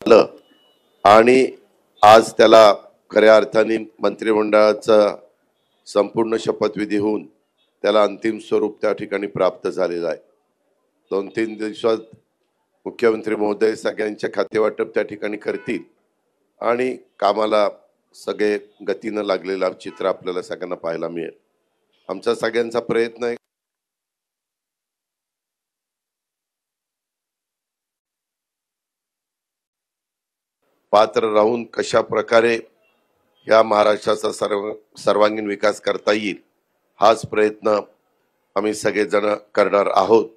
झालं आणि आज त्याला खऱ्या अर्थाने मंत्रिमंडळाचा संपूर्ण शपथविधी होऊन त्याला अंतिम स्वरूप त्या ठिकाणी प्राप्त झालेलं आहे। 2-3 दिवसात मुख्यमंत्री महोदय सगळ्यांच्या खातेवाटप त्या ठिकाणी करतील आणि कामाला सगळे गतीनं लागलेलं चित्र आपल्याला सगळ्यांना पाहायला मिळेल। आमचा सगळ्यांचा प्रयत्न आहे पात्र राहून कशा प्रकारे या महाराष्ट्राचा सर्वांगीण विकास करता येईल हाच प्रयत्न आम्ही सगळेजण करणार आहोत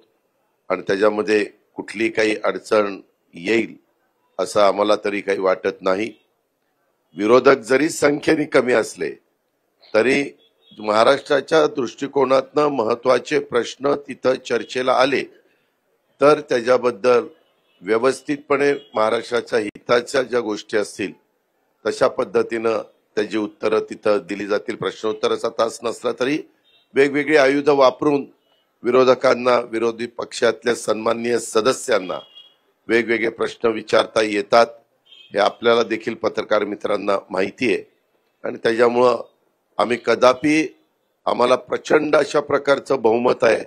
आणि त्याच्यामध्ये कुठली काही अडचण येईल असं आम्हाला तरी काही वाटत नाही। विरोधक जरी संख्येने कमी असले तरी महाराष्ट्राच्या दृष्टिकोनातनं महत्त्वाचे प्रश्न तिथं चर्चेला आले तर त्याच्याबद्दल व्यवस्थितपणे महाराष्ट्राच्या हिताच्या ज्या गोष्टी असतील तशा पद्धतीनं त्याची उत्तरं तिथं दिली जातील। प्रश्नोत्तराचा तास नसला तरी वेगवेगळी आयुध वापरून विरोधकांना विरोधी पक्षातल्या सन्माननीय सदस्यांना वेगवेगळे प्रश्न विचारता येतात हे आपल्याला देखील पत्रकार मित्रांना माहिती आहे आणि त्याच्यामुळं आम्ही कदापि आम्हाला प्रचंड अशा प्रकारचं बहुमत आहे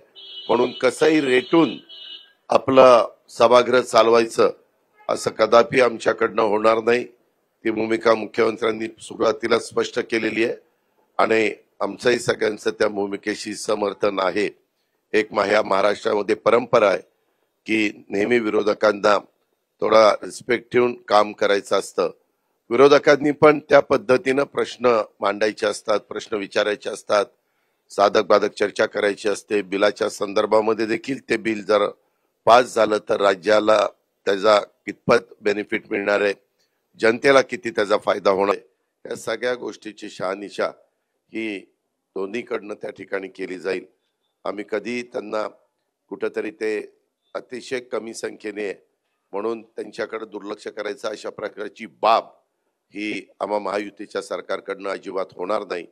म्हणून कसंही रेटून आपलं सभागृह चालवायचं असं कदापि आमच्याकडनं होणार नाही। ती भूमिका मुख्यमंत्र्यांनी सुरुवातीला स्पष्ट केलेली आहे आणि आमचंही सगळ्यांचं त्या भूमिकेशी समर्थन आहे। एक महाराष्ट्रामध्ये परंपरा आहे की नेहमी विरोधकांना थोडा रिस्पेक्ट ठेवून काम करायचं असतं। विरोधकांनी पण त्या पद्धतीनं प्रश्न मांडायचे असतात, प्रश्न विचारायचे असतात, साधक बाधक चर्चा करायची असते। बिलाच्या संदर्भामध्ये देखील ते बिल जर पास झालं तर राज्याला त्याचा कितपत बेनिफिट मिळणार आहे, जनतेला किती त्याचा फायदा होणार आहे, या सगळ्या गोष्टीची शहानिशा ही दोन्हीकडनं त्या ठिकाणी केली जाईल। आम्ही कधी त्यांना कुठंतरी ते अतिशय कमी संख्येने म्हणून त्यांच्याकडे दुर्लक्ष करायचं अशा प्रकारची बाब ही आम्हा महायुतीच्या सरकारकडनं अजिबात होणार नाही।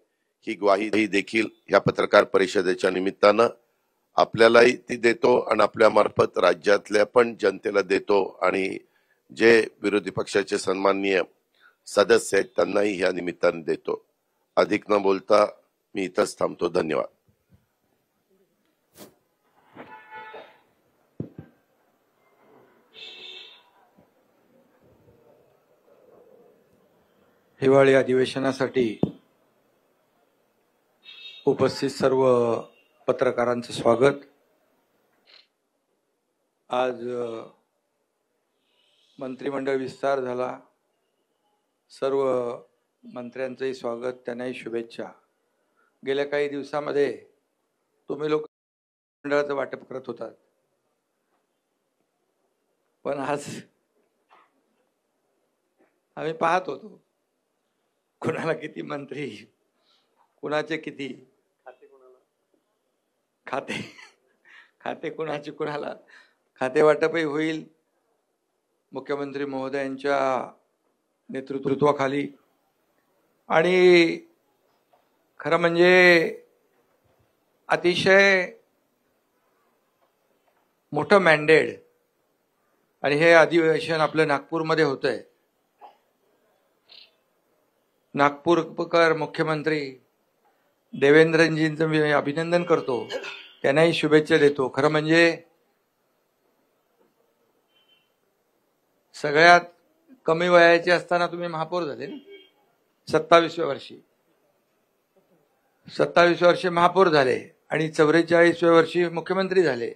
ही ग्वाही देखील या पत्रकार परिषदेच्या निमित्तानं आपल्यालाही ती देतो आणि आपल्या मार्फत राज्यातल्या पण जनतेला देतो आणि जे विरोधी पक्षाचे सन्माननीय सदस्य आहेत त्यांनाही या निमित्ताने देतो। अधिक न बोलता मी इथंच थांबतो। धन्यवाद। हिवाळी अधिवेशनासाठी उपस्थित सर्व पत्रकारांचं स्वागत। आज मंत्रिमंडळ विस्तार झाला, सर्व मंत्र्यांचंही स्वागत, त्यांनाही शुभेच्छा। गेल्या काही दिवसामध्ये तुम्ही लोक मंडळाचं वाटप करत होतात पण आज आम्ही पाहत होतो कुणाला किती मंत्री, कुणाचे किती खाते कुणाचे कुणाला खाते वाटपही होईल मुख्यमंत्री महोदयांच्या नेतृत्वाखाली। आणि खरं म्हणजे अतिशय मोठं मॅन्डेट आणि हे अधिवेशन आपलं नागपूरमध्ये होतंय। नागपूरकर मुख्यमंत्री देवेंद्रजींचं मी अभिनंदन करतो, त्यांनाही शुभेच्छा देतो। खरं म्हणजे सगळ्यात कमी वयाचे असताना तुम्ही महापौर झाले ना, 27व्या वर्षी महापौर झाले आणि 44व्या वर्षी मुख्यमंत्री झाले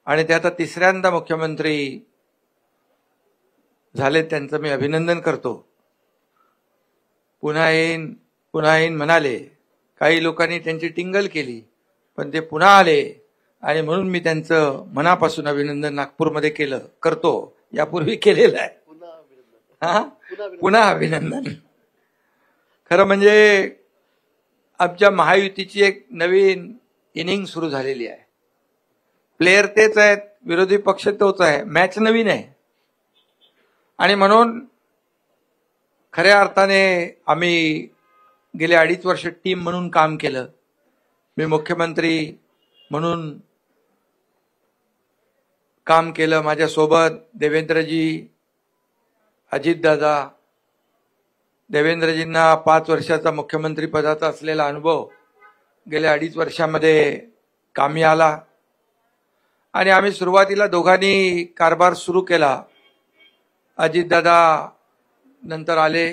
आणि ते आता तिसऱ्यांदा मुख्यमंत्री झाले, त्यांचं मी अभिनंदन करतो। पुन्हा येईन म्हणाले, काही लोकांनी त्यांची टिंगल केली पण ते पुन्हा आले आणि म्हणून मी त्यांचं मनापासून अभिनंदन नागपूरमध्ये करतो, यापूर्वी केलेलं आहे। पुन्हा अभिनंदन। खरं म्हणजे आमच्या महायुतीची एक नवीन इनिंग सुरू झालेली आहे। प्लेयर तेच आहेत, विरोधी पक्ष तोच आहे, मॅच नवीन आहे आणि म्हणून खऱ्या अर्थाने आम्ही गेले 2.5 वर्ष टीम म्हणून काम केलं। मी मुख्यमंत्री म्हणून काम केलं, माझ्यासोबत देवेंद्रजी, अजितदादा, देवेंद्रजींना 5 वर्षाचा मुख्यमंत्री पदाचा असलेला अनुभव गेल्या 2.5 वर्षामध्ये कामी आला आणि आम्ही सुरुवातीला दोघांनी कारभार सुरू केला. अजितदादा नंतर आले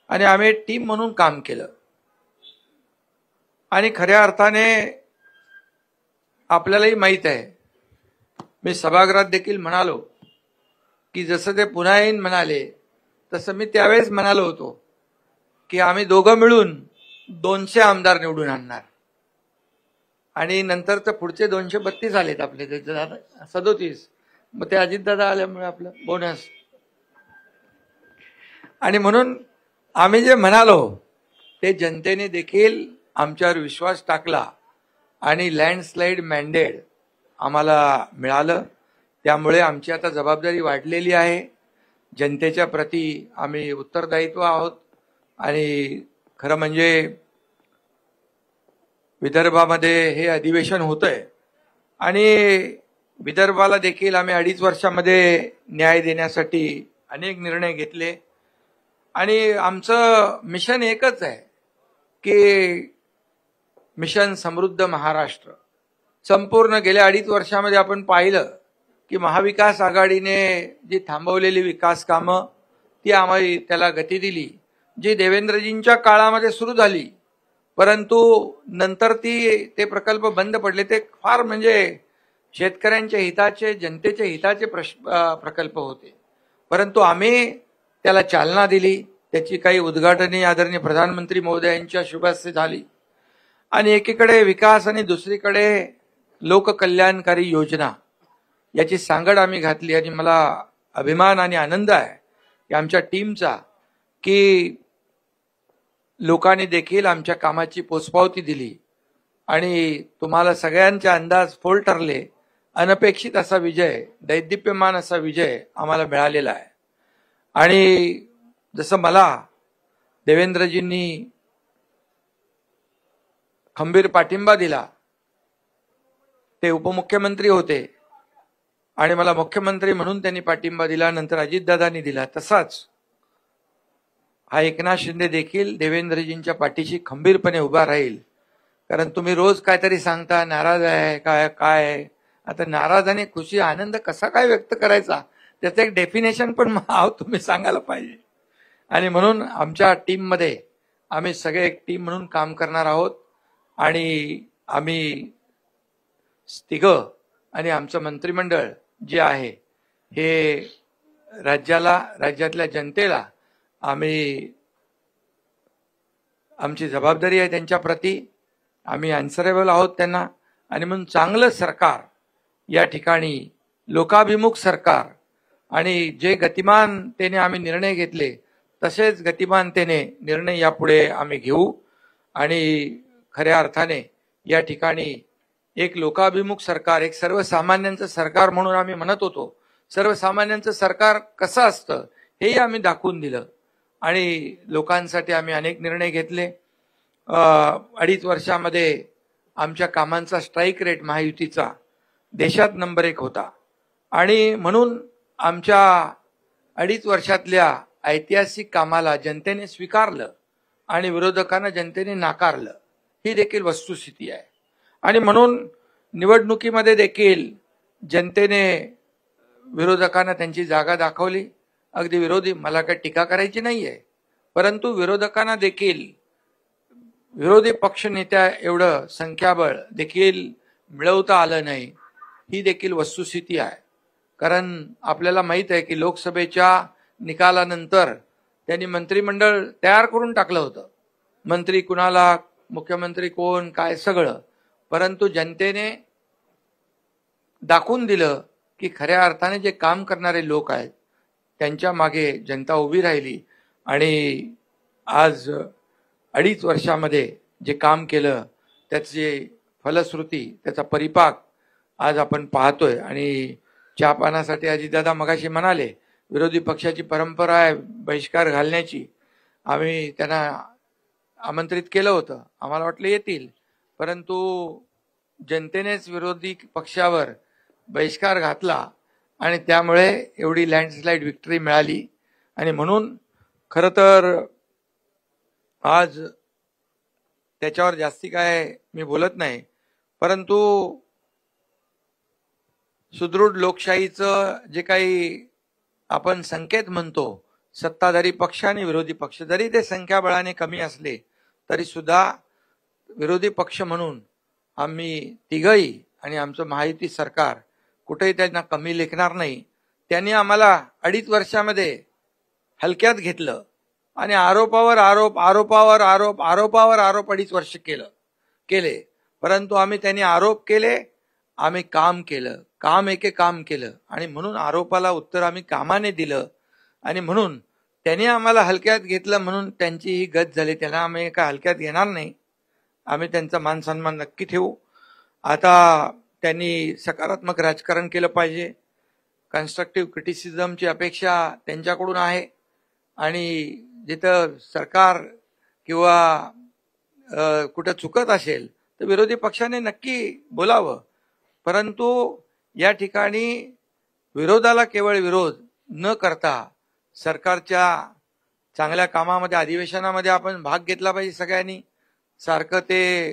आणि आम्ही टीम म्हणून काम केलं आणि खऱ्या अर्थाने आपल्यालाही माहीत आहे, मी सभागृहात देखील म्हणालो की जसं ते पुन्हा येईन म्हणाले तसं मी त्यावेळेस म्हणालो होतो की आम्ही दोघं मिळून 200 आमदार निवडून आणणार आणि नंतर तर पुढचे 232 आलेत आपले, 37. मग ते अजितदादा आल्यामुळे आपलं बोनस. आणि म्हणून आम्ही जे म्हणालो ते जनतेने देखील आमच्यावर विश्वास टाकला आणि लँडस्लाईड मॅन्डेट आम्हाला मिळालं. त्यामुळे आमची आता जबाबदारी वाढलेली आहे. जनतेच्या प्रती आम्ही उत्तरदायित्व आहोत आणि खरं म्हणजे विदर्भामध्ये हे अधिवेशन होतंय आणि विदर्भाला देखील आम्ही 2.5 वर्षामध्ये न्याय देण्यासाठी अनेक निर्णय घेतले आणि आमचं मिशन एकच आहे की मिशन समृद्ध महाराष्ट्र. संपूर्ण गेल्या 2.5 वर्षामध्ये आपण पाहिलं की महाविकास आघाडीने जी थांबवलेली विकास कामं ती आम्ही त्याला गती दिली, जी देवेंद्रजींच्या काळामध्ये सुरू झाली परंतु नंतर ते प्रकल्प बंद पडले. ते फार म्हणजे शेतकऱ्यांच्या हिताचे, जनतेच्या हिताचे प्रकल्प होते, परंतु आम्ही त्याला चालना दिली. त्याची काही उद्घाटने आदरणीय प्रधानमंत्री महोदयांच्या शुभ हस्ते झाली आणि एकीकडे विकास आणि दुसरीकडे लोककल्याणकारी योजना याची सांगड आम्ही घातली. आणि मला अभिमान आणि आनंद आहे की आमच्या टीमचा की लोकांनी देखील आमच्या कामाची पोचपावती दिली आणि तुम्हाला सगळ्यांचे अंदाज फोल ठरले. अनपेक्षित असा विजय, दैदिप्यमान असा विजय आम्हाला मिळालेला आहे. आणि जसं मला देवेंद्रजींनी खंबीर पाठिंबा दिला, ते उपमुख्यमंत्री होते आणि मला मुख्यमंत्री म्हणून त्यांनी पाठिंबा दिला, नंतर अजितदादांनी दिला, तसाच हा एकनाथ शिंदे देखील देवेंद्रजींच्या पाठीशी खंबीरपणे उभा राहील. कारण तुम्ही रोज काहीतरी सांगता, नाराज आहे काय. आता नाराज आणि खुशी, आनंद कसा काय व्यक्त करायचा त्याचं एक डेफिनेशन पण तुम्ही सांगायला पाहिजे. आणि म्हणून आमच्या टीममध्ये आम्ही सगळे एक टीम म्हणून काम करणार आहोत आणि आम्ही तिघं आणि आमचं मंत्रिमंडळ जे आहे हे राज्यातल्या जनतेला आम्ही, आमची जबाबदारी आहे त्यांच्या प्रती, आम्ही अनसरेबल आहोत त्यांना. आणि म्हणून चांगलं सरकार या ठिकाणी, लोकाभिमुख सरकार आणि जे गतिमानतेने आम्ही निर्णय घेतले तसेच गतिमानतेने निर्णय यापुढे आम्ही घेऊ. आणि खऱ्या अर्थाने या ठिकाणी एक लोकाभिमुख सरकार, एक सर्वसामान्यांचं सरकार म्हणून आम्ही म्हणत होतो. सर्वसामान्यांचं सरकार कसं असतं हेही आम्ही दाखवून दिलं आणि लोकांसाठी आम्ही अनेक निर्णय घेतले. 2.5 वर्षामध्ये आमच्या कामांचा स्ट्राईक रेट महायुतीचा देशात नंबर 1 होता आणि म्हणून आमच्या 2.5 वर्षातल्या ऐतिहासिक कामाला जनतेने स्वीकारलं आणि विरोधकांना जनतेने नाकारलं, ही देखील वस्तुस्थिती आहे. आणि म्हणून निवडणुकीमध्ये देखील जनतेने विरोधकांना त्यांची जागा दाखवली. अगदी विरोधी, मला काही टीका करायची नाहीये, परंतु विरोधकांना देखील विरोधी पक्षनेत्या एवढं संख्याबळ देखील मिळवता आलं नाही, ही देखील वस्तुस्थिती आहे. कारण आपल्याला माहित आहे की लोकसभेच्या निकालानंतर त्यांनी मंत्रिमंडळ तयार करून टाकलं होतं, मंत्री कुणाला, मुख्यमंत्री कोण, काय सगळं. परंतु जनतेने दाखवून दिलं की खऱ्या अर्थाने जे काम करणारे लोक आहेत त्यांच्या मागे जनता उभी राहिली आणि आज 2.5 वर्षामध्ये जे काम केलं त्याची फलश्रुती, त्याचा परिपाक आज आपण पाहतोय. आणि चहापानासाठी अजितदादा मगाशी म्हणाले विरोधी पक्षाची परंपरा आहे बहिष्कार घालण्याची. आम्ही त्यांना आमंत्रित केलं होतं, आम्हाला वाटलं येतील, परंतु जनतेनेच विरोधी पक्षावर बहिष्कार घातला आणि त्यामुळे एवढी लँडस्लाईड विक्ट्री मिळाली. आणि म्हणून खरं तर आज त्याच्यावर जास्ती काय मी बोलत नाही, परंतु सुदृढ लोकशाहीचं जे काही आपण संकेत म्हणतो, सत्ताधारी पक्ष आणि विरोधी पक्ष जरी ते संख्याबळाने कमी असले तरी सुद्धा विरोधी पक्ष म्हणून आम्ही तिघही आणि आमचं महायुती सरकार कुठेही त्यांना कमी लेखणार नाही. त्यांनी आम्हाला 2.5 वर्षामध्ये हलक्यात घेतलं आणि आरोपावर आरोप आरोपावर आरोप आरोपावर आरोप 2.5 वर्ष केले. परंतु त्यांनी आरोप केले, आम्ही काम केलं, काम एके काम केलं आणि म्हणून आरोपाला उत्तर आम्ही कामाने दिलं. आणि म्हणून त्यांनी आम्हाला हलक्यात घेतलं म्हणून त्यांची ही गत झाली. त्यांना आम्ही काय हलक्यात घेणार नाही. आम्ही त्यांचा मान सन्मान नक्की ठेवू. आता त्यांनी सकारात्मक राजकारण केलं पाहिजे. कन्स्ट्रक्टिव्ह क्रिटिसिझमची अपेक्षा त्यांच्याकडून आहे आणि जिथं सरकार किंवा कुठं चुकत असेल तर विरोधी पक्षाने नक्की बोलावं. परंतु या ठिकाणी विरोधाला केवळ विरोध न करता सरकारच्या चांगल्या कामामध्ये अधिवेशनामध्ये आपण भाग घेतला पाहिजे सगळ्यांनी. सारखं ते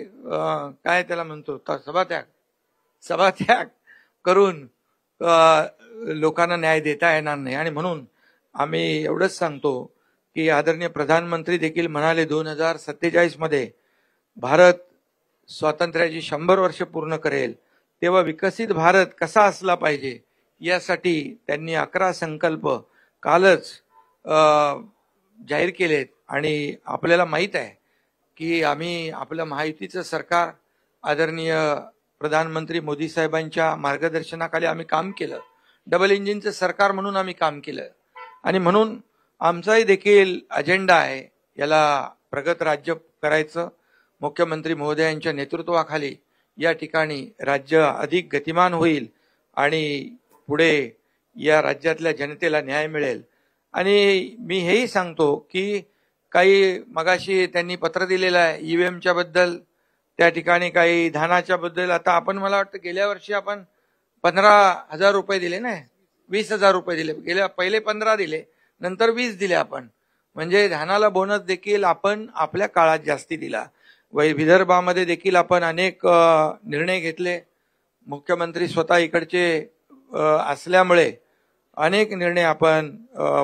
काय त्याला म्हणतो सभात्याग करून लोकांना न्याय देता येणार नाही. आणि म्हणून आम्ही एवढंच सांगतो की आदरणीय प्रधानमंत्री देखील म्हणाले 2047 मध्ये भारत स्वातंत्र्याची 100 वर्ष पूर्ण करेल, तेव्हा विकसित भारत कसा असला पाहिजे यासाठी त्यांनी 11 संकल्प कालच जाहीर केलेत. आणि आपल्याला माहित आहे की आम्ही आपलं महायुतीचं सरकार आदरणीय प्रधानमंत्री मोदी साहेबांच्या मार्गदर्शनाखाली आम्ही काम केलं. डबल इंजिनचं सरकार म्हणून आम्ही काम केलं आणि म्हणून आमचाही देखील अजेंडा आहे याला प्रगत राज्य करायचं. मुख्यमंत्री महोदयांच्या नेतृत्वाखाली या ठिकाणी राज्य अधिक गतिमान होईल आणि पुढे या राज्यातल्या जनतेला न्याय मिळेल. आणि मी हेही सांगतो की काही मगाशी त्यांनी पत्र दिलेलं आहे ईव्हीएमच्या बद्दल, त्या ठिकाणी काही धानाच्या बद्दल. आता आपण मला वाटतं गेल्या वर्षी आपण 15,000 रुपये दिले ना, 20,000 रुपये दिले. पहिले 15 दिले, नंतर 20 दिले आपण. म्हणजे धानाला बोनस देखील आपण आपल्या काळात जास्ती दिला. विदर्भामध्ये देखील आपण अनेक निर्णय घेतले. मुख्यमंत्री स्वतः इकडचे असल्यामुळे अनेक निर्णय आपण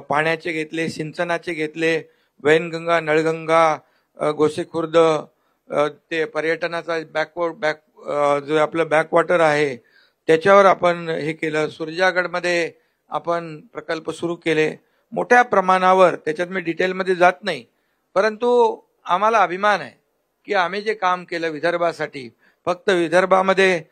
पाण्याचे घेतले, सिंचनाचे घेतले, वैनगंगा, नळगंगा, गोसेखुर्द, ते पर्यटनाचा जो आपलं बॅकवॉटर आहे त्याच्यावर आपण हे केलं. सुरजागडमध्ये आपण प्रकल्प सुरू केले मोठ्या प्रमाणावर. त्याच्यात मी डिटेलमध्ये जात नाही, परंतु आम्हाला अभिमान आहे की आम्ही जे काम केलं विदर्भासाठी, फक्त विदर्भामध्ये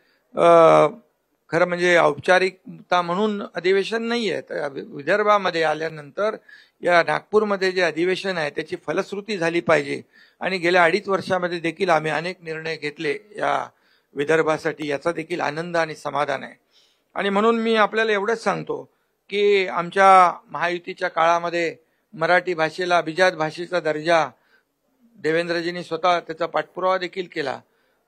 खरं म्हणजे औपचारिकता म्हणून अधिवेशन नाही आहे, तर विदर्भामध्ये आल्यानंतर या नागपूरमध्ये जे अधिवेशन आहे त्याची फलश्रुती झाली पाहिजे. आणि गेल्या 2.5 वर्षामध्ये देखील आम्ही अनेक निर्णय घेतले या विदर्भासाठी, याचा देखील आनंद आणि समाधान आहे. आणि म्हणून मी आपल्याला एवढंच सांगतो की आमच्या महायुतीच्या काळामध्ये मराठी भाषेला अभिजात भाषेचा दर्जा देवेंद्रजींनी स्वतः त्याचा पाठपुरावा देखील केला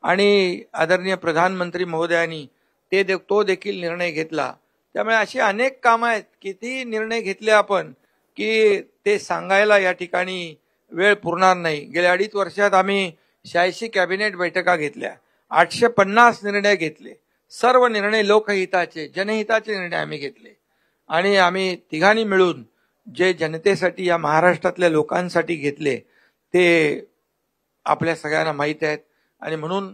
आणि आदरणीय प्रधानमंत्री महोदयांनी तो देखील निर्णय घेतला. त्यामुळे अशी अनेक कामं आहेत, किती निर्णय घेतले आपण की ते सांगायला या ठिकाणी वेळ पुरणार नाही. गेल्या 2.5 वर्षात आम्ही 86 कॅबिनेट बैठका घेतल्या, 850 निर्णय घेतले. सर्व निर्णय लोकहिताचे, जनहिताचे निर्णय आम्ही घेतले आणि आम्ही तिघांनी मिळून जे जनतेसाठी या महाराष्ट्रातल्या लोकांसाठी घेतले ते आपल्या सगळ्यांना माहीत आहेत. आणि म्हणून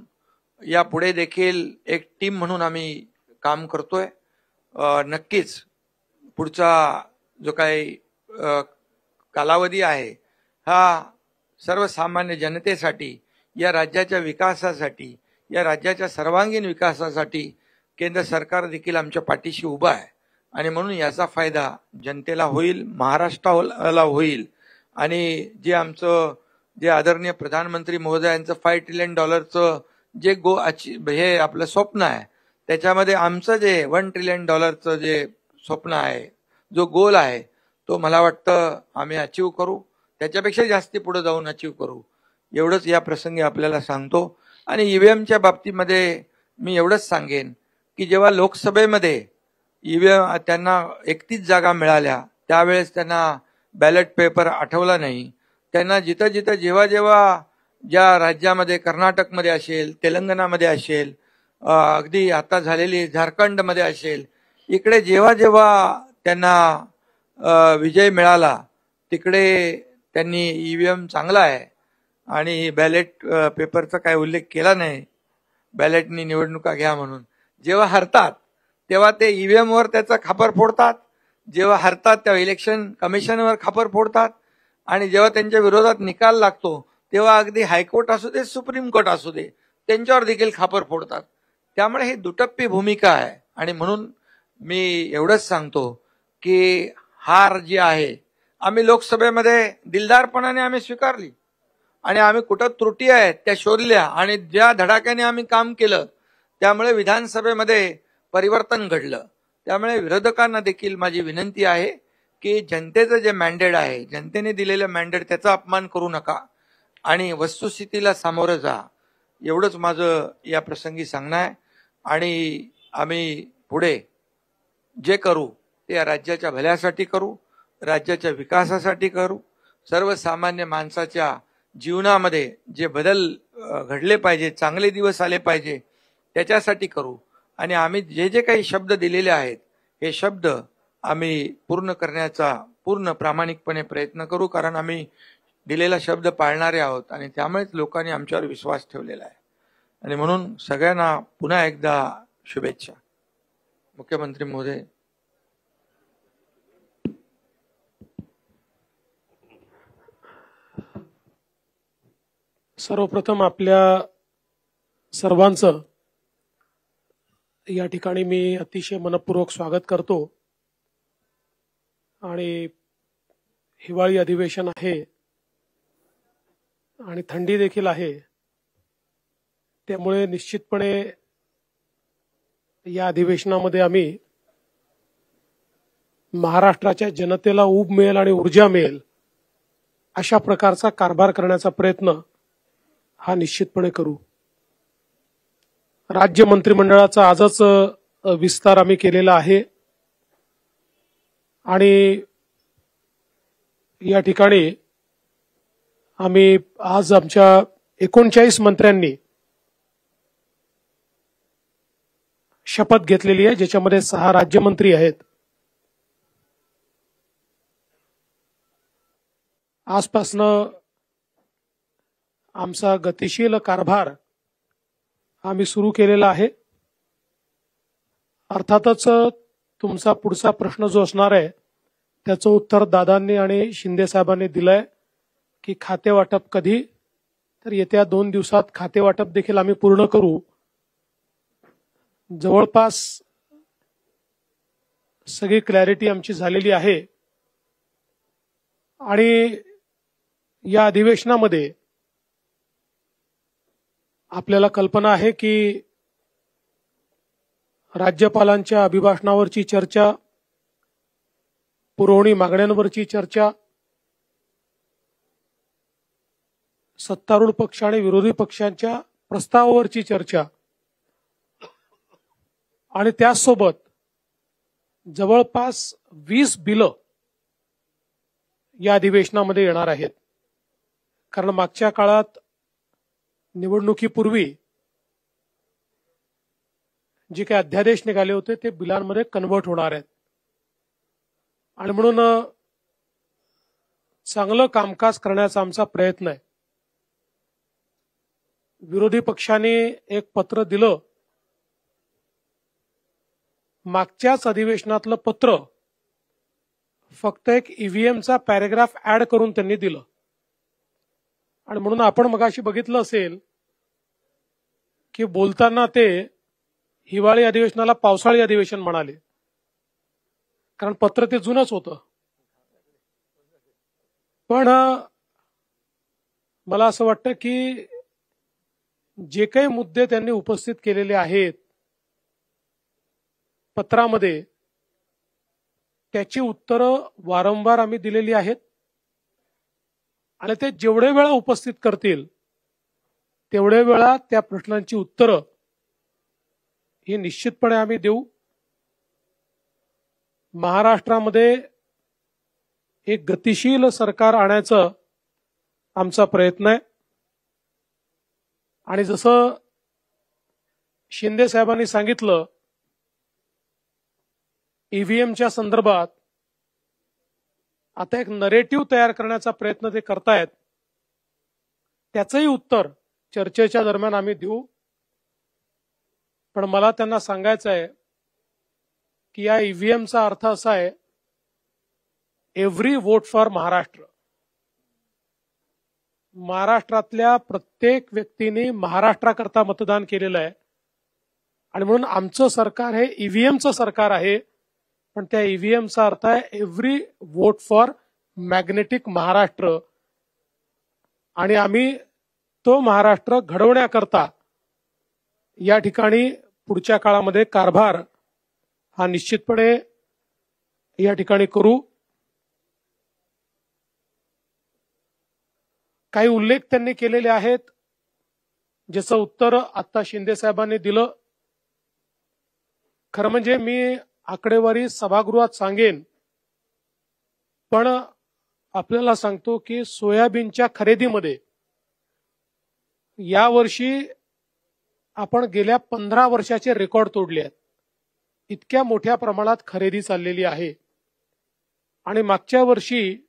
या पुढे देखील एक टीम म्हणून आम्ही काम करतोय. नक्कीच पुढचा जो काही कालावधी आहे हा सर्वसामान्य जनतेसाठी, या राज्याच्या विकासासाठी, या राज्याच्या सर्वांगीण विकासासाठी केंद्र सरकार देखील आमच्या पाठीशी उभा आहे. आणि म्हणून याचा फायदा जनतेला होईल, महाराष्ट्राला होईल. आणि जे आदरणीय प्रधानमंत्री महोदयांचं $5 ट्रिलियन जे हे आपलं स्वप्न आहे, त्याच्यामध्ये आमचं जे $1 ट्रिलियन जे स्वप्न आहे, जो गोल आहे, तो मला वाटतं आम्ही अचीव करू. त्याच्यापेक्षा जास्ती पुढे जाऊन अचीव करू. एवढंच या प्रसंगी आपल्याला सांगतो. आणि ईव्हीएमच्या बाबतीमध्ये मी एवढंच सांगेन की जेव्हा लोकसभेमध्ये ईव्हीएम त्यांना 31 जागा मिळाल्या त्यावेळेस त्यांना बॅलेट पेपर आठवला नाही, त्यांना जिथं जिथं जेव्हा जेव्हा ज्या राज्यामध्ये कर्नाटकमध्ये असेल, तेलंगणामध्ये असेल, अगदी आता झालेली झारखंडमध्ये असेल, इकडे जेव्हा जेव्हा त्यांना विजय मिळाला तिकडे त्यांनी ईव्हीएम चांगला आहे आणि बॅलेट पेपरचा काय उल्लेख केला नाही, बॅलेटनी निवडणुका घ्या म्हणून. जेव्हा हरतात तेव्हा ते ईव्हीएम वर त्याचा खापर फोडतात, जेव्हा हरतात तेव्हा इलेक्शन कमिशनवर खापर फोडतात, आणि जेव्हा त्यांच्या विरोधात निकाल लागतो तेव्हा अगदी हायकोर्ट असू दे, सुप्रीम कोर्ट असू दे, त्यांच्यावर देखील खापर फोडतात. त्यामुळे ही दुटप्पी भूमिका आहे. आणि म्हणून मी एवढंच सांगतो की हार जी आहे आम्ही लोकसभेमध्ये दिलदारपणाने आम्ही स्वीकारली, आणि आम्ही कुठं त्रुटी आहेत त्या शोधल्या, आणि ज्या धडाक्याने आम्ही काम केलं त्यामुळे विधानसभेमध्ये परिवर्तन घडलं. त्यामुळे विरोधकांना देखील माझी विनंती आहे की जनतेचं जे मॅन्डेट आहे, जनतेने दिलेलं मॅन्डेट, त्याचा अपमान करू नका आणि वस्तुस्थितीला सामोरं जा. एवढंच माझं या प्रसंगी सांगणं आहे. आणि आम्ही पुढे जे करू ते या राज्याच्या भल्यासाठी करू, राज्याच्या विकासासाठी करू, सर्वसामान्य माणसाच्या जीवनामध्ये जे बदल घडले पाहिजे, चांगले दिवस आले पाहिजे, त्याच्यासाठी करू. आणि आम्ही जे जे काही शब्द दिलेले आहेत हे शब्द आम्ही पूर्ण करण्याचा पूर्ण प्रामाणिकपणे प्रयत्न करू, कारण आम्ही दिलेला शब्द पाळणारे आहोत आणि त्यामुळेच लोकांनी आमच्यावर विश्वास ठेवलेला आहे. आणि म्हणून सगळ्यांना पुन्हा एकदा शुभेच्छा. मुख्यमंत्री महोदय. सर्वप्रथम आपल्या सर्वांचं या ठिकाणी मी अतिशय मनपूर्वक स्वागत करतो. आणि हिवाळी अधिवेशन आहे आणि थंडी देखील आहे, त्यामुळे निश्चितपणे या अधिवेशनामध्ये आम्ही महाराष्ट्राच्या जनतेला ऊब मिळेल आणि ऊर्जा मिळेल अशा प्रकारचा कारभार करण्याचा प्रयत्न हा निश्चितपणे करू. राज्य मंत्रिमंडळाचा आजच विस्तार आम्ही केलेला आहे आणि या ठिकाणी आम्ही आज आमच्या 39 मंत्र्यांनी शपथ घेतलेली आहे, ज्याच्यामध्ये 6 राज्यमंत्री आहेत. आजपासनं आमचा गतिशील कारभार आम्ही सुरू केलेला आहे. अर्थातच तुमचा पुढचा प्रश्न जो असणार आहे त्याचं उत्तर दादांनी आणि शिंदे साहेबांनी दिलंय की खाते वाटप कधी, तर येत्या 2 दिवसात खाते वाटप देखील आम्ही पूर्ण करू. जवळपास सगळी क्लॅरिटी आमची झालेली आहे आणि या अधिवेशनामध्ये आपल्याला कल्पना आहे की राज्यपालांच्या अभिभाषणावरची चर्चा, पुरवणी मागण्यांवरची चर्चा, सत्तारूढ पक्ष आणि विरोधी पक्षांच्या प्रस्तावावरची चर्चा आणि त्याचसोबत जवळपास 20 बिलं या अधिवेशनामध्ये येणार आहेत. कारण मागच्या काळात निवडणुकीपूर्वी जे काही अध्यादेश निघाले होते ते बिलांमध्ये कन्व्हर्ट होणार आहेत आणि म्हणून चांगलं कामकाज करण्याचा आमचा प्रयत्न आहे. विरोधी पक्षाने एक पत्र दिलं, मागच्याच अधिवेशनातलं पत्र फक्त एक ईव्हीएमचा पॅरेग्राफ ऍड करून त्यांनी दिलं आणि म्हणून आपण मगाशी बघितलं असेल की बोलताना ते हिवाळी अधिवेशनाला पावसाळी अधिवेशन म्हणाले, कारण पत्र ते जुनच होतं. पण मला असं वाटतं की जे काही मुद्दे त्यांनी उपस्थित केलेले आहेत पत्रामध्ये, त्याची उत्तरं वारंवार आम्ही दिलेली आहेत आणि ते जेवढे वेळा उपस्थित करतील तेवढे वेळा त्या प्रश्नांची उत्तरं ही निश्चितपणे आम्ही देऊ. महाराष्ट्रामध्ये एक गतिशील सरकार आणायचं आमचा प्रयत्न आहे. आणि जसं शिंदे साहेबांनी सांगितलं, ईव्हीएमच्या संदर्भात आता एक नरेटिव्ह तयार करण्याचा प्रयत्न ते करतायत. त्याचंही उत्तर चर्चेच्या दरम्यान आम्ही देऊ. पण मला त्यांना सांगायचं आहे की या ईव्हीएमचा अर्थ असा आहे, एव्हरी वोट फॉर महाराष्ट्र. महाराष्ट्रातल्या प्रत्येक व्यक्तीने महाराष्ट्राकरता मतदान केलेलं आहे आणि म्हणून आमचं सरकार हे ईव्हीएमचं सरकार आहे. पण त्या ईव्हीएमचा अर्थ आहे every vote for magnetic Maharashtra. आणि आम्ही तो महाराष्ट्र घडवण्याकरता या ठिकाणी पुढच्या काळामध्ये कारभार हा निश्चितपणे या ठिकाणी करू. काही उल्लेख त्यांनी केलेले आहेत, ज्याचं उत्तर आता शिंदे साहेबांनी दिलं. खरं म्हणजे मी आकडेवारी सभागृहात सांगेन, पण आपल्याला सांगतो की सोयाबीनच्या खरेदीमध्ये यावर्षी आपण गेल्या 15 वर्षाचे रेकॉर्ड तोडले आहेत. इतक्या मोठ्या प्रमाणात खरेदी चाललेली आहे. आणि मागच्या वर्षी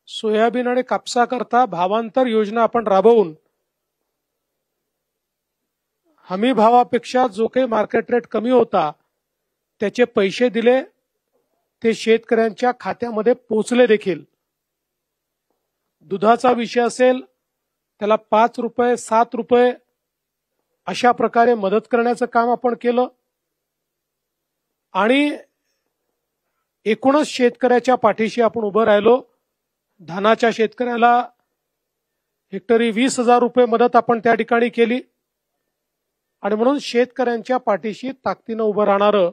सोयाबीन आणि कापसाकरता भावांतर योजना आपण राबवून हमी भावापेक्षा जो काही मार्केट रेट कमी होता त्याचे पैसे दिले, ते शेतकऱ्यांच्या खात्यामध्ये पोहोचले देखील. दुधाचा विषय असेल, त्याला 5 रुपये 7 रुपये अशा प्रकारे मदत करण्याचं काम आपण केलं. आणि एकूणच शेतकऱ्याच्या पाठीशी आपण उभं राहिलो. धानाच्या शेतकऱ्याला हेक्टरी 20,000 रुपये मदत आपण त्या ठिकाणी केली. आणि म्हणून शेतकऱ्यांच्या पाठीशी ताकदीनं उभं राहणारं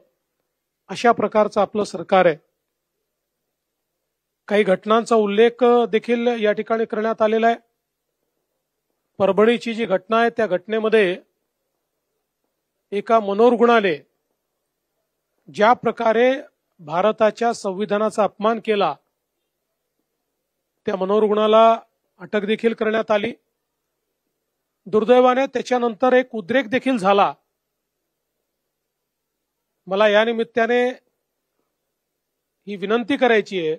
अशा प्रकारचं आपलं सरकार आहे. काही घटनांचा उल्लेख देखील या ठिकाणी करण्यात आलेला आहे. परभणीची जी घटना आहे, त्या घटनेमध्ये एका मनोरुग्णाने ज्या प्रकारे भारताच्या संविधानाचा अपमान केला, त्या मनोरुग्णाला अटक देखील करण्यात आली. दुर्दैवाने त्याच्यानंतर एक उद्रेक देखील झाला. मला या निमित्ताने ही विनंती करायची आहे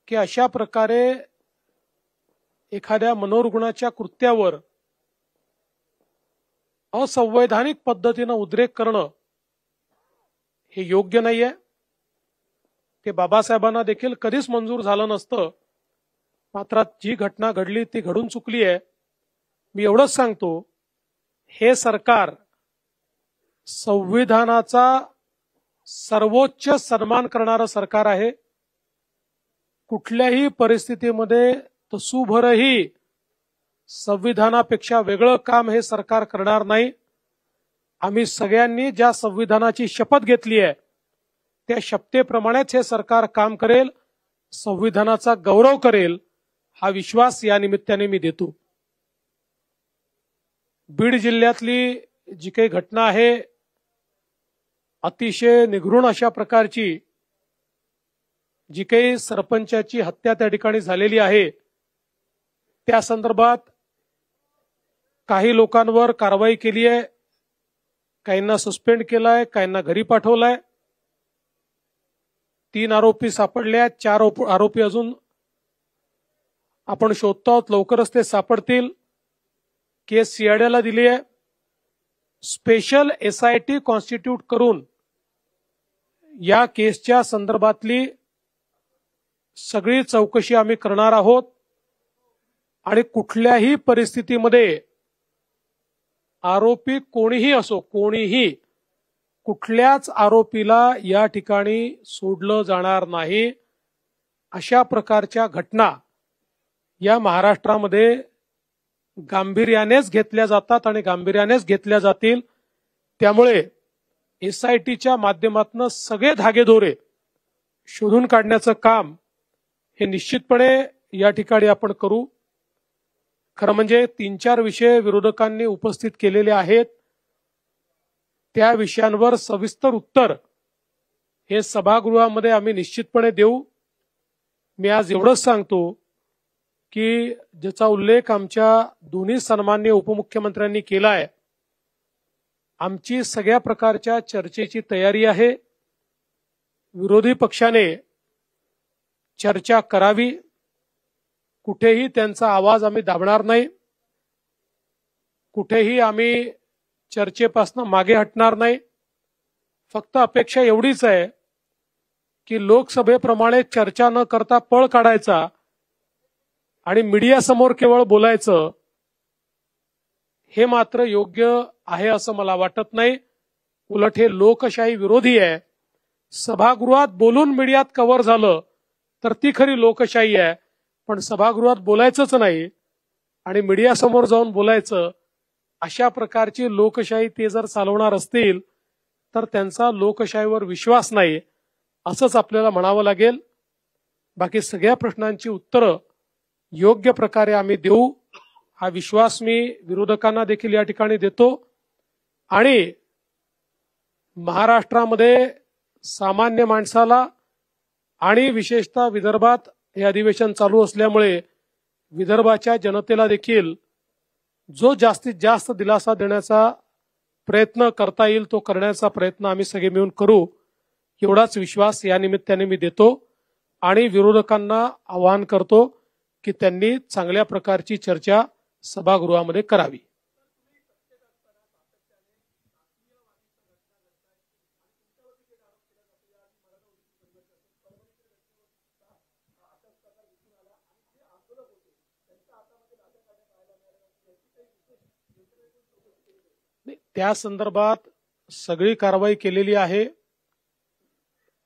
की अशा प्रकारे एखाद्या मनोरुग्णाच्या कृत्यावर असंवैधानिक पद्धतीनं उद्रेक करणं हे योग्य नाहीये. ते बाबासाहेबांना देखील कधीच मंजूर झालं नसतं. मात्र जी घटना घडली ती घडून चुकली आहे. मी एवढंच सांगतो, हे सरकार संविधानाचा सर्वोच्च सन्मान करणारं सरकार आहे. कुठल्याही परिस्थितीमध्ये तसूभरही संविधानापेक्षा वेगळं काम हे सरकार करणार नाही. आम्ही सगळ्यांनी ज्या संविधानाची शपथ घेतली आहे त्या शपथेप्रमाणेच हे सरकार काम करेल, संविधानाचा गौरव करेल, हा विश्वास या निमित्ताने मी देतो. बीड जिल्ह्यातली जी काही घटना आहे, अतिशय निघृण अशा प्रकारची जी काही सरपंचाची हत्या त्या ठिकाणी झालेली आहे, त्या संदर्भात काही लोकांवर कारवाई केली आहे, काहींना सस्पेंड केलाय, काहींना घरी पाठवलाय. 3 आरोपी सापडले आहेत, 4 आरोपी अजून आपण शोधतो आहोत. लवकरच ते सापडतील. केस सीआयडीला दिली आहे. स्पेशल SIT कॉन्स्टिट्यूट करून या केसच्या संदर्भातली सगळी चौकशी आम्ही करणार आहोत. आणि कुठल्याही परिस्थितीमध्ये आरोपी कोणीही असो, कोणीही कुठल्याच आरोपीला या ठिकाणी सोडलं जाणार नाही. अशा प्रकारच्या घटना या महाराष्ट्रामध्ये गांभीर्यानेच घेतल्या जातात आणि गांभीर्यानेच घेतल्या जातील. त्यामुळे SITच्या माध्यमातून सगळे धागेदोरे शोधून काढण्याचं काम हे निश्चितपणे या ठिकाणी आपण करू. खरं म्हणजे 3-4 विषय विरोधकांनी उपस्थित केलेले आहेत. त्या विषयांवर सविस्तर उत्तर हे सभागृहामध्ये आम्ही निश्चितपणे देऊ. मी आज एवढंच सांगतो की ज्याचा उल्लेख आमच्या दोन्ही सन्माननीय उपमुख्यमंत्र्यांनी केला आहे, आमची सगळ्या प्रकारच्या चर्चेची तयारी आहे. विरोधी पक्षाने चर्चा करावी, कुठेही त्यांचा आवाज आम्ही दाबणार नाही, कुठेही आम्ही चर्चेपासून मागे हटणार नाही. फक्त अपेक्षा एवढीच आहे की लोकसभेप्रमाणे चर्चा न करता पळ काढायचा आणि मीडियासमोर केवळ बोलायचं, हे मात्र योग्य आहे असं मला वाटत नाही. उलट हे लोकशाही विरोधी आहे. सभागृहात बोलून मीडियात कव्हर झालं तर ती खरी लोकशाही आहे, पण सभागृहात बोलायचंच नाही आणि मीडियासमोर जाऊन बोलायचं, अशा प्रकारची लोकशाही ते जर चालवणार असतील तर त्यांचा लोकशाहीवर विश्वास नाही असंच आपल्याला म्हणावं लागेल. बाकी सगळ्या प्रश्नांची उत्तरं योग्य प्रकारे आम्ही देऊ, हा विश्वास मी विरोधकांना देखील या ठिकाणी देतो. आणि महाराष्ट्रामध्ये सामान्य माणसाला आणि विशेषतः विदर्भात हे अधिवेशन चालू असल्यामुळे विदर्भाच्या जनतेला देखील जो जास्तीत जास्त दिलासा देण्याचा प्रयत्न करता येईल तो करण्याचा प्रयत्न आम्ही सगळे मिळून करू, एवढाच विश्वास या निमित्ताने मी देतो. आणि विरोधकांना आवाहन करतो की त्यांनी चांगल्या प्रकारची चर्चा सभागृहामध्ये करावी. त्या संदर्भात सगळी कारवाई केलेली आहे.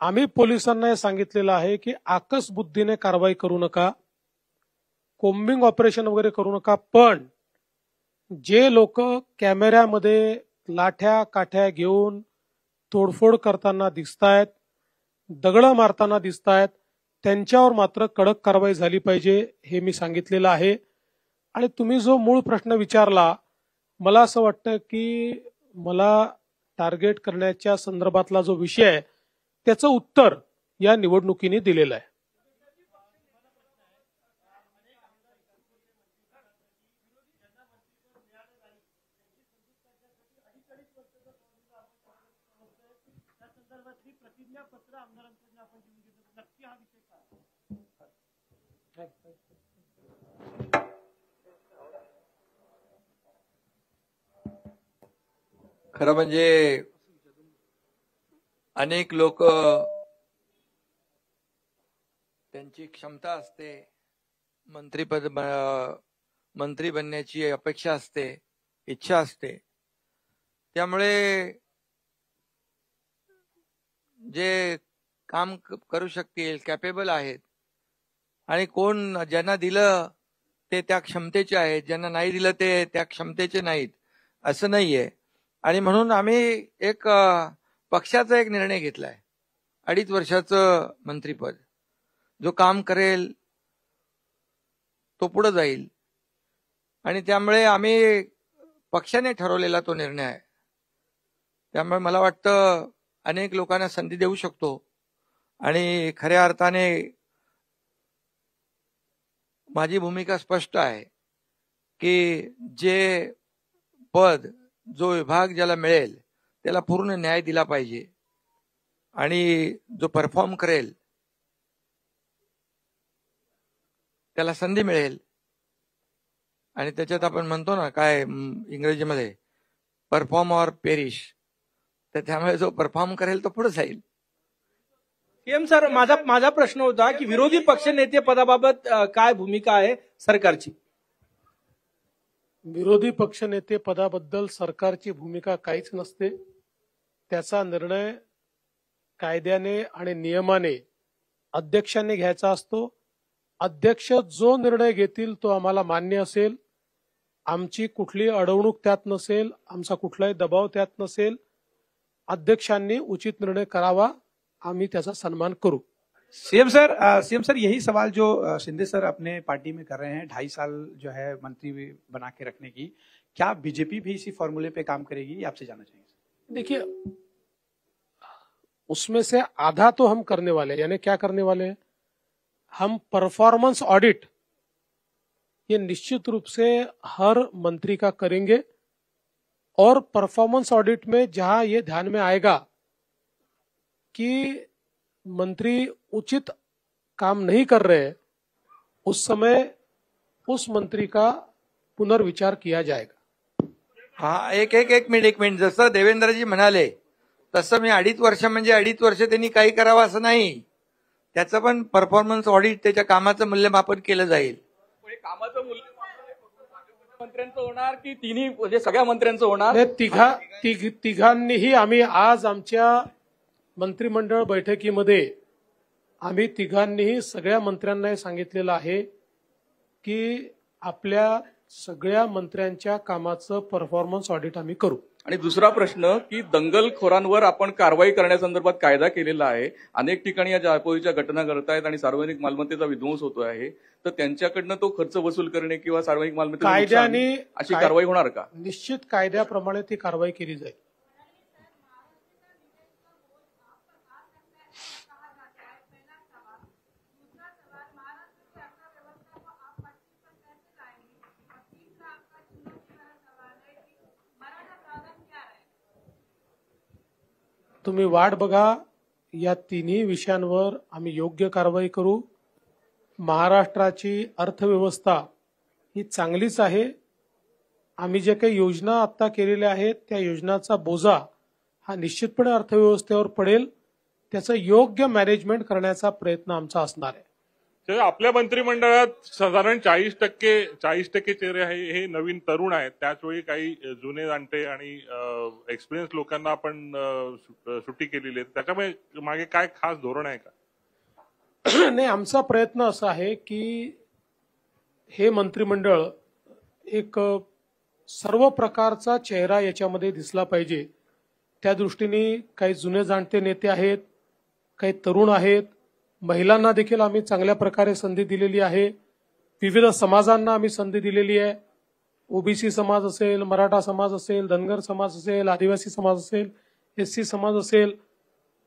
आम्ही पोलिसांना हे सांगितलेलं आहे की आकस बुद्धीने कारवाई करू नका, कोम्बिंग ऑपरेशन वगैरे करू नका, पण जे लोक कॅमेऱ्यामध्ये लाठ्या काठ्या घेऊन तोडफोड करताना दिसतायत, दगडं मारताना दिसतायत, त्यांच्यावर मात्र कडक कारवाई झाली पाहिजे, हे मी सांगितलेलं आहे. आणि तुम्ही जो मूळ प्रश्न विचारला, मला असं वाटतं की मला टार्गेट करण्याच्या संदर्भातला जो विषय आहे त्याचं उत्तर या निवडणुकीने दिलेलं आहे. खरं म्हणजे अनेक लोक त्यांची क्षमता असते, मंत्री बनण्याची अपेक्षा असते, इच्छा असते, त्यामुळे जे काम करू शकतील, कॅपेबल आहेत, आणि कोण ज्यांना दिलं ते त्या क्षमतेचे आहेत, ज्यांना नाही दिलं ते त्या क्षमतेचे नाहीत, असं नाहीये. आणि म्हणून आम्ही एक पक्षाचा एक निर्णय घेतलाय, 2.5 वर्षाचं मंत्रीपद, जो काम करेल तो पुढे जाईल. आणि त्यामुळे आम्ही पक्षाने ठरवलेला तो निर्णय आहे. त्यामुळे मला वाटतं अनेक लोकांना संधी देऊ शकतो. आणि खऱ्या अर्थाने माझी भूमिका स्पष्ट आहे की जे पद, जो विभाग ज्याला मिळेल त्याला पूर्ण न्याय दिला पाहिजे, आणि जो परफॉर्म करेल त्याला संधी मिळेल. आणि त्याच्यात आपण म्हणतो ना काय इंग्रजीमध्ये, परफॉर्म ऑर पेरिश, तर त्यामुळे जो परफॉर्म करेल तो पुढे जाईल. सीएम सर, माझा प्रश्न होता की विरोधी पक्षनेते पदाबाबत काय भूमिका आहे सरकारची? विरोधी पक्षनेते पदाबद्दल सरकारची भूमिका काहीच नसते. त्याचा निर्णय कायद्याने आणि नियमाने अध्यक्षांनी घ्यायचा असतो. अध्यक्ष जो निर्णय घेतील तो आम्हाला मान्य असेल. आमची कुठली अडवणूक त्यात नसेल, आमचा कुठलाही दबाव त्यात नसेल. अध्यक्षांनी उचित निर्णय करावा, आम्ही त्याचा सन्मान करू. सीएम सर यही सवाल जो शिंदे सर अपने पार्टी में कर रहे हैं, 2.5 साल जो है मंत्री बना के रखने की, क्या बीजेपी भी इसी फॉर्मूले पे काम करेगी, ये आपसे जानना चाहेंगे? देखिए, उसमें से आधा तो हम करने वाले हैं, यानी क्या करने वाले हैं, हम परफॉर्मेंस ऑडिट ये निश्चित रूप से हर मंत्री का करेंगे और परफॉर्मेंस ऑडिट में जहां ये ध्यान में आएगा कि मंत्री उचित काम नहीं कर रहे, उस समय उस मंत्री का पुनर्विचार किया जाएगा। हा एक मिनिट जसं देवेंद्रजी म्हणाले तसं मी 2.5 वर्ष म्हणजे 2.5 वर्ष त्यांनी काही करावं असं नाही, त्याचं पण परफॉर्मन्स ऑडिट त्याच्या कामाचं मूल्यमापन केलं जाईल। कामाचं मूल्यमापन मंत्र्यांचं होणार की तिन्ही म्हणजे सगळ्या मंत्र्यांचं होणार? तिघांनीही आम्ही आज आमच्या मंत्रिमंडळ बैठकीमध्ये आम्ही तिघांनीही सगळ्या मंत्र्यांना सांगितलेलं आहे की आपल्या सगळ्या मंत्र्यांच्या कामाचं परफॉर्मन्स ऑडिट आम्ही करू। आणि दुसरा प्रश्न की दंगलखोरांवर आपण कारवाई करण्यासंदर्भात कायदा केलेला आहे, अनेक ठिकाणी या जाळपोळीच्या घटना घडत आहेत आणि सार्वजनिक मालमत्तेचा विध्वंस होतो आहे, तर त्यांच्याकडनं तो खर्च वसूल करणे किंवा सार्वजनिक मालमत्तेचं कायद्याने अशी कारवाई होणार का? निश्चित कायद्याप्रमाणे ती कारवाई केली जाईल। तुम्ही वाट बघा, या तिन्ही विषयांवर आम्ही योग्य कारवाई करू। महाराष्ट्राची अर्थव्यवस्था ही चांगलीच आहे। आम्ही जे काही योजना आता केलेल्या आहेत त्या योजनाचा बोजा हा निश्चितपणे अर्थव्यवस्थेवर पडेल, त्याचं योग्य मॅनेजमेंट करण्याचा प्रयत्न आमचा असणार आहे। आपल्या मंत्रिमंडळात साधारण 40% चेहरे हे नवीन तरुण आहेत, त्याचवेळी काही जुने जाणते आणि एक्सपिरियन्स लोकांना आपण सुट्टी केलेली आहे, त्याच्यामुळे मागे काय खास धोरण आहे का? नाही, आमचा प्रयत्न असा आहे की हे मंत्रिमंडळ एक सर्व प्रकारचा चेहरा याच्यामध्ये दिसला पाहिजे। त्या दृष्टीने काही जुने जाणते नेते आहेत, काही तरुण आहेत, महिलांना देखील आम्ही चांगल्या प्रकारे संधी दिलेली आहे, विविध समाजांना आम्ही संधी दिलेली आहे। ओबीसी समाज असेल, मराठा समाज असेल, धनगर समाज असेल, आदिवासी समाज असेल, एससी समाज असेल,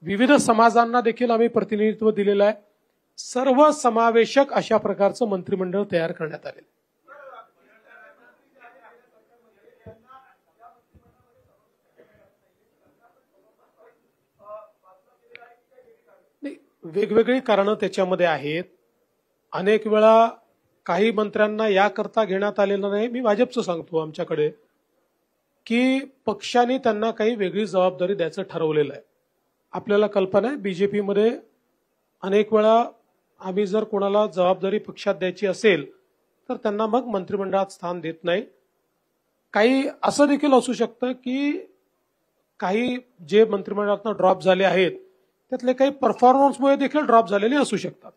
विविध समाजांना देखील आम्ही प्रतिनिधित्व दिलेलं आहे। सर्व समावेशक अशा प्रकारचं मंत्रिमंडळ तयार करण्यात आले। वेगवेगळी कारणं त्याच्यामध्ये आहेत। अनेक वेळा काही मंत्र्यांना याकरता घेण्यात आलेलं नाही, मी भाजपचं सांगतो आमच्याकडे, की पक्षाने त्यांना काही वेगळी जबाबदारी द्यायचं ठरवलेलं आहे। आपल्याला कल्पना आहे बीजेपीमध्ये अनेक वेळा आम्ही जर कोणाला जबाबदारी पक्षात द्यायची असेल तर त्यांना मग मंत्रिमंडळात स्थान देत नाही। काही असं देखील असू शकतं की काही जे मंत्रिमंडळातून ड्रॉप झाले आहेत त्यातले काही परफॉर्मन्समुळे देखील ड्रॉप झालेले असू शकतात।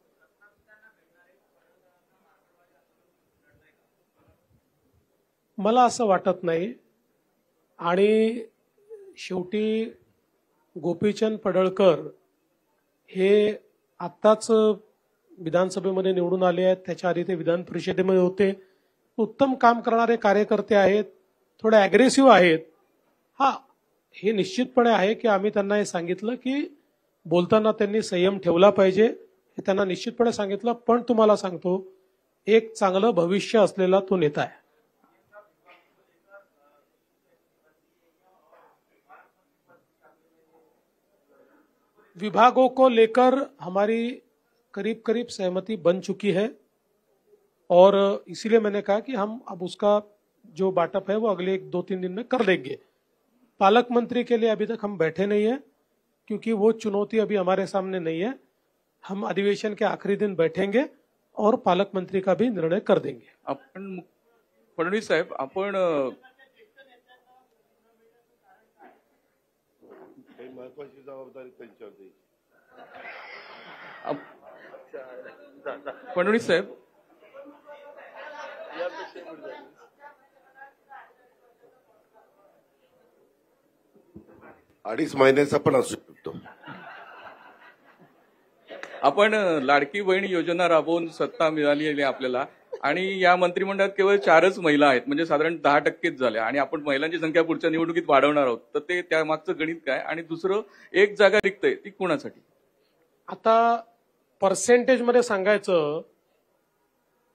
मला असं वाटत नाही। आणि शेवटी गोपीचंद पडळकर हे आत्ताच विधानसभेमध्ये निवडून आले आहेत, त्याच्या आधी ते विधान परिषदेमध्ये होते, उत्तम काम करणारे कार्यकर्ते आहेत, थोडे अग्रेसिव्ह आहेत। हा, हे निश्चितपणे आहे की आम्ही त्यांना हे सांगितलं की बोलताना त्यांनी संयम ठेवला पाहिजे, हे त्यांना निश्चितपणे सांगितलं। पण तुम्हाला सांगतो, एक चांगलं भविष्य असलेला तो नेता आहे। विभागों को लेकर हमारी करीब करीब सहमति बन चुकी है और इसीलिए मैंने कहा कि हम अब उसका जो बाटअप है वो अगले 2-3 दिन में कर देंगे। पालक मंत्री के लिए अभी तक हम बैठे नहीं है क्योंकि वो चुनौती अभी हमारे सामने नहीं है। हम अधिवेशन के आखिरी दिन बैठेंगे और पालक मंत्री का भी निर्णय कर देंगे। आपण फडणवीस साहेब, आपण महत्वाची जबाबदारी त्यांच्यावर द्यायची। फडणवीस साहेब, अडीच महिन्याचा पण असू शकतो। आपण लाडकी बहीण योजना राबवून सत्ता मिळाली आहे आपल्याला आणि या मंत्रिमंडळात केवळ 4च महिला आहेत, म्हणजे साधारण 10%च झाल्या आणि आपण महिलांची संख्या पुढच्या निवडणुकीत वाढवणार आहोत, तर ते त्या मागचं गणित काय? आणि दुसरं, एक जागा रिक्त आहे ती कोणासाठी? आता पर्सेंटेजमध्ये सांगायचं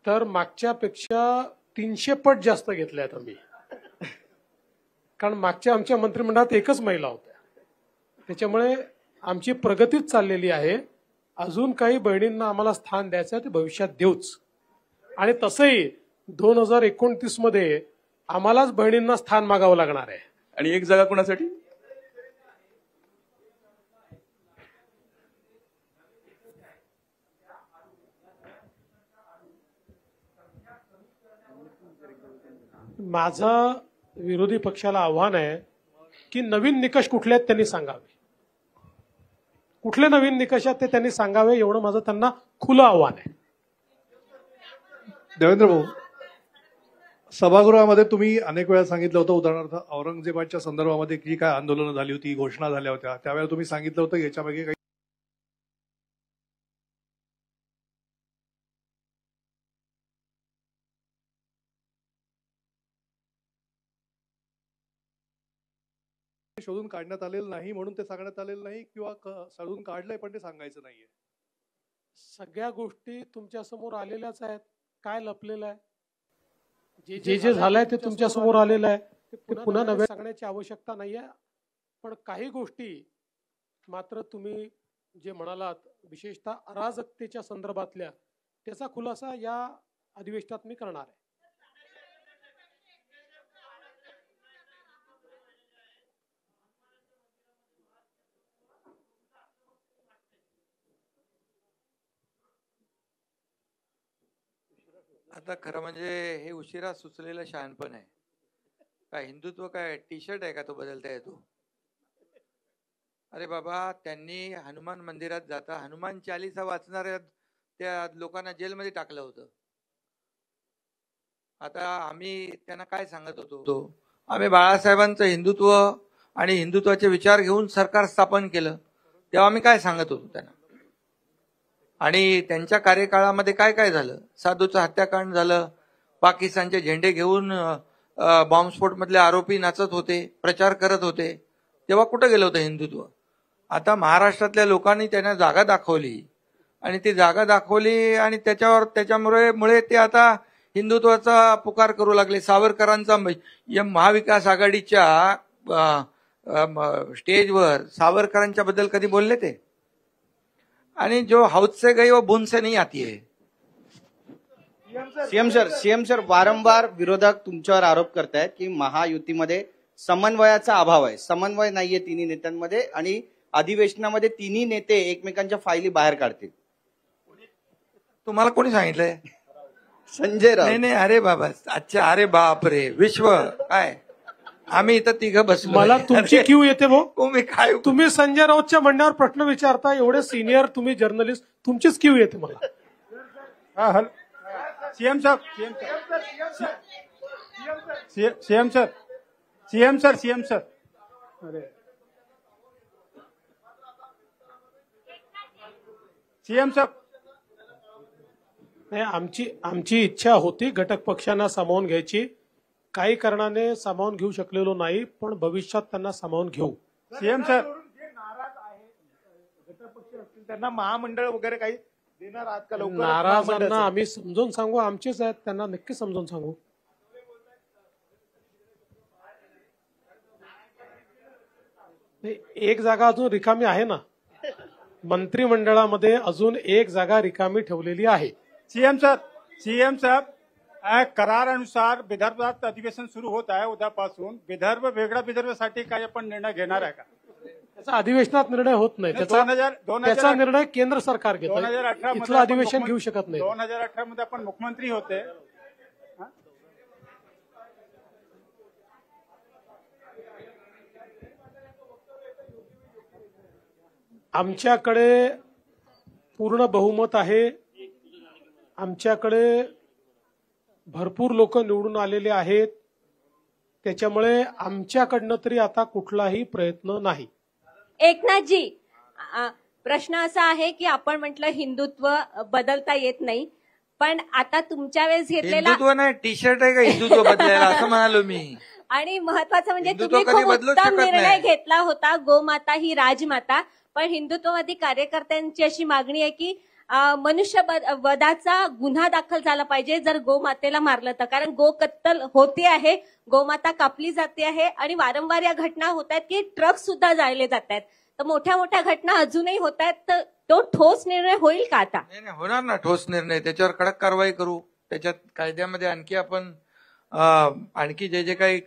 तर मागच्यापेक्षा 300 पट जास्त घेतल्या आहेत आम्ही. कारण मागच्या आमच्या मंत्रिमंडळात एकच महिला होत्या. त्याच्यामुळे आमची प्रगतीच चाललेली आहे. अजून काही बहिणींना आम्हाला स्थान द्यायचं आहे ते भविष्यात देऊच. आणि तसंही 2029 मध्ये आम्हालाच बहिणींना स्थान मागावं लागणार आहे. आणि एक जागा कोणासाठी? माझं विरोधी पक्षाला आव्हान आहे की नवीन निकष कुठले आहेत त्यांनी सांगावे. कुठले नवीन निकष आहेत ते त्यांनी सांगावे, एवढं माझं त्यांना खुलं आव्हान आहे. देवेंद्र भाऊ, सभागृहामध्ये तुम्ही अनेक वेळा सांगितलं होतं, उदाहरणार्थ औरंगजेबाच्या संदर्भामध्ये जी काय आंदोलनं झाली होती, घोषणा झाल्या होत्या, त्यावेळेला तुम्ही सांगितलं होतं याच्यामागे काही शोधून काढण्यात आलेलं नाही म्हणून ते सांगण्यात आलेलं नाही, किंवा शोधून काढलंय पण ते सांगायचं नाहीये. सगळ्या गोष्टी तुमच्या समोर आलेल्याच आहेत. काय लपलेलं आहे? जे जे झालंय ते तुमच्या समोर आलेलं आहे. ते पुन्हा नव्या सांगण्याची आवश्यकता नाहीये. पण काही गोष्टी मात्र तुम्ही जे म्हणालात, विशेषतः अराजकतेच्या संदर्भातल्या, त्याचा खुलासा या अधिवेशनात मी करणार आहे. आता खरं म्हणजे हे उशिरा सुचलेलं शहाणपण आहे. काय हिंदुत्व काय टी शर्ट आहे का तो बदलता येतो? अरे बाबा, त्यांनी हनुमान मंदिरात जाता हनुमान चालीसा वाचणाऱ्या त्या लोकांना जेलमध्ये टाकलं होतं. आता आम्ही त्यांना काय सांगत होतो? आम्ही बाळासाहेबांचं हिंदुत्व आणि हिंदुत्वाचे विचार घेऊन सरकार स्थापन केलं, तेव्हा आम्ही काय सांगत होतो त्यांना? आणि त्यांच्या कार्यकाळामध्ये काय काय झालं? साधूचं हत्याकांड झालं, पाकिस्तानचे झेंडे घेऊन बॉम्बस्फोट मधले आरोपी नाचत होते, प्रचार करत होते, तेव्हा कुठं गेलं होतं हिंदुत्व? आता महाराष्ट्रातल्या लोकांनी त्यांना जागा दाखवली आणि ती जागा दाखवली आणि त्याच्यामुळे ते आता हिंदुत्वाचा पुकार करू लागले. सावरकरांचा महाविकास आघाडीच्या स्टेजवर सावरकरांच्या बद्दल कधी बोलले ते? आणि जो हौद से गई वो बूंद से नहीं आती है. सीएम सर वारंवार विरोधक तुमच्यावर आरोप करतायत की महायुतीमध्ये समन्वयाचा अभाव आहे. समन्वय नाहीये तिन्ही नेत्यांमध्ये आणि अधिवेशनामध्ये तिन्ही नेते एकमेकांच्या फायली बाहेर काढतील. तुम्हाला कोणी सांगितलंय? संजय राऊत. नाही, अरे बाबा, अच्छा, अरे बाप रे, विश्व काय आम्ही इथं तिघं बसलो. मला तुमची क्यू येते भाऊ. मी काय, तुम्ही संजय राऊतच्या म्हणण्यावर प्रश्न विचारता, एवढे सिनियर तुम्ही जर्नलिस्ट, तुमचीच क्यू येते मला. सीएम सर अरे सीएम सर, नाही, आमची इच्छा होती घटक पक्षांना सामावून घ्यायची. काही कारणाने सामावून घेऊ शकलेलो नाही, पण भविष्यात त्यांना सामावून घेऊ. सीएम सर, घटक पक्ष असतील त्यांना महामंडळ वगैरे काही देणार आहात का? लवकर नाराजांना आम्ही समजून सांगू, आमचेच आहेत, त्यांना नक्की समजून सांगू. एक जागा अजून रिकामी आहे ना, मंत्रिमंडळामध्ये अजून एक जागा रिकामी ठेवलेली आहे. सीएम साहब, करारानुसार विदर्भात अधिवेशन सुरू होत आहे उद्यापासून. विदर्भ वेगळा विदर्भासाठी काय आपण निर्णय घेणार आहे का? त्याचा अधिवेशनात निर्णय होत नाही. त्याचा निर्णय केंद्र सरकार घेतं. 2018 इथलं अधिवेशन घेऊ शकत नाही. 2018 मध्ये आपण मुख्यमंत्री होते. आमच्याकडे पूर्ण बहुमत आहे. आमच्याकडे भरपूर लोक निवडून आलेले आहेत. त्याच्यामुळे आमच्याकडनं तरी आता कुठलाही प्रयत्न नाही. एकनाथजी, प्रश्न असा आहे की आपण म्हटलं हिंदुत्व बदलता येत नाही, पण आता तुमच्या वेळेस घेतलेला हिंदुत्व नाही, टी शर्ट आहे का हिंदुत्व बदलायला, असं म्हणालो मी. आणि महत्वाचं म्हणजे हिंदुत्व तुम्ही कधी खूप बदलूच उत्तम शकत निर्णय नाही. घेतला होता, गोमाता ही राजमाता. पण हिंदुत्ववादी कार्यकर्त्यांची अशी मागणी आहे की वधाचा गुन्हा दाखल झाला पाहिजे जर गोमातेला मारलं तर, कारण गो कत्तल होते आहे, गोमाता कापली जाते आहे आणि वारंवार या घटना होत आहेत की ट्रक सुद्धा जाळले जात आहेत. तर मोठ्या मोठ्या घटना अजूनही होत आहेत, तर तो ठोस निर्णय होईल का आता? नाही, होणार ना ठोस निर्णय. त्याच्यावर कडक कारवाई करू. त्याच्यात कायद्यामध्ये आणखी आपण आणखी जे काही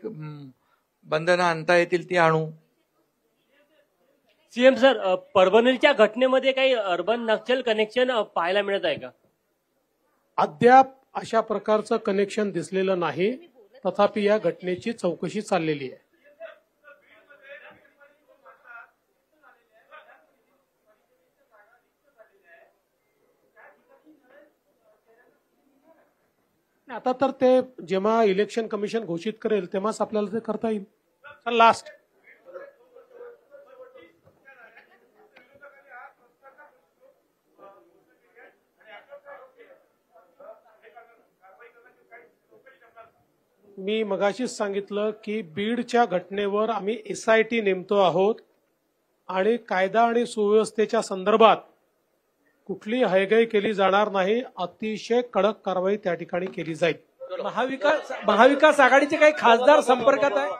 बंधनं आणता येतील ती आणू. सीएम सर, परभणीच्या घटनेमध्ये काही अर्बन नक्षल कनेक्शन पाहायला मिळत आहे का? अद्याप अशा प्रकारचं कनेक्शन दिसलेलं नाही, तथापि या घटनेची चौकशी चाललेली आहे. आता तर ते जेव्हा इलेक्शन कमिशन घोषित करेल तेव्हाच आपल्याला ते करता येईल. लास्ट मी मगाशीच सांगितलं की बीडच्या घटनेवर आम्ही SIT नेमतो आहोत आणि कायदा आणि सुव्यवस्थेच्या संदर्भात कुठली हयगय केली जाणार नाही. अतिशय कडक कारवाई त्या ठिकाणी केली जाईल. महाविकास आघाडीचे काही खासदार संपर्कात आहे?